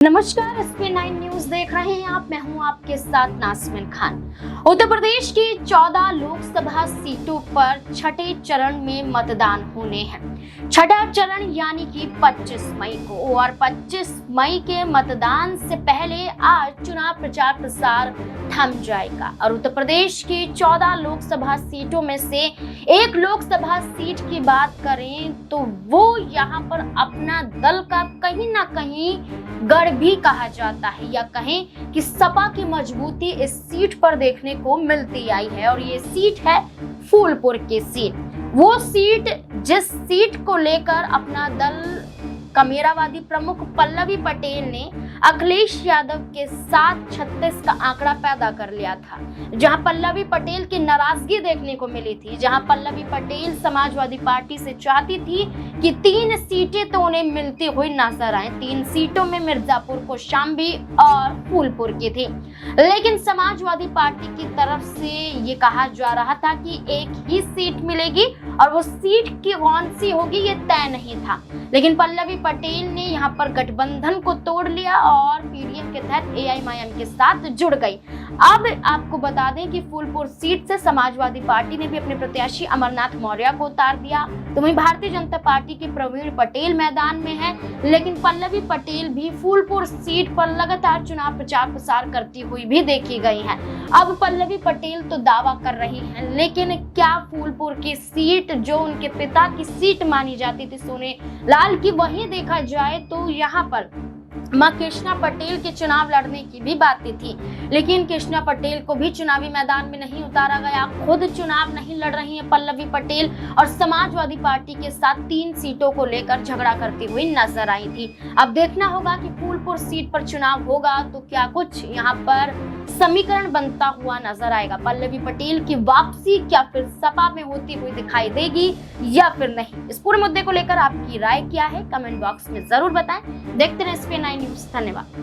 नमस्कार, SP9 news देख रहे हैं आप। मैं हूं आपके साथ नाज़मीन खान। उत्तर प्रदेश की 14 लोकसभा सीटों पर छठे चरण में मतदान होने हैं। छठा चरण यानी कि 25 मई को, और 25 मई के मतदान से पहले आज चुनाव प्रचार प्रसार थम जाएगा। और उत्तर प्रदेश की 14 लोकसभा सीटों में से एक लोकसभा सीट की बात करें तो वो यहाँ पर अपना दल का कहीं ना कहीं गढ़ भी कहा जाता है, या कहें कि सपा की मजबूती इस सीट पर देखने को मिलती आई है। और ये सीट है फूलपुर की सीट, वो सीट जिस सीट को लेकर अपना दल कमेरावादी प्रमुख पल्लवी पटेल ने अखिलेश यादव के साथ 36 का आंकड़ा पैदा कर लिया था, जहां पल्लवी पटेल की नाराजगी देखने को मिली थी, जहां पल्लवी पटेल समाजवादी पार्टी से चाहती थी कि 3 सीटें तो उन्हें मिलती हुई नजर आए। 3 सीटों में मिर्जापुर, कौशाम्बी और फूलपुर की थी, लेकिन समाजवादी पार्टी की तरफ से ये कहा जा रहा था कि एक ही सीट मिलेगी और वो सीट की कौन सी होगी ये तय नहीं था। लेकिन पल्लवी पटेल ने यहाँ पर गठबंधन को तोड़ लिया और पीडीएम के तहत एआईएमआईएम के साथ जुड़ गई। अब आपको बता दें कि फूलपुर सीट से समाजवादी पार्टी ने भी अपने प्रत्याशी अमरनाथ मौर्य को उतार दिया। तो वहीं भारतीय जनता पार्टी के प्रवीण पटेल मैदान में है, लेकिन पल्लवी पटेल भी फूलपुर सीट पर लगातार चुनाव प्रचार प्रसार करती हुई भी देखी गई है। अब पल्लवी पटेल तो दावा कर रही हैं, लेकिन क्या फूलपुर की सीट जो उनके पिता की सीट मानी जाती थी सोने लाल की, वही देखा जाए तो यहाँ पर मां कृष्णा पटेल के चुनाव लड़ने की भी बातें थी, लेकिन कृष्णा पटेल को भी चुनावी मैदान में नहीं उतारा गया। खुद चुनाव नहीं लड़ रही है पल्लवी पटेल और समाजवादी पार्टी के साथ 3 सीटों को लेकर झगड़ा करती हुई नजर आई थी। अब देखना होगा कि फूलपुर सीट पर चुनाव होगा तो क्या कुछ यहाँ पर समीकरण बनता हुआ नजर आएगा। पल्लवी पटेल की वापसी क्या फिर सपा में होती हुई दिखाई देगी या फिर नहीं? इस पूरे मुद्दे को लेकर आपकी राय क्या है? कमेंट बॉक्स में जरूर बताएं। देखते रहे SP9 न्यूज। धन्यवाद।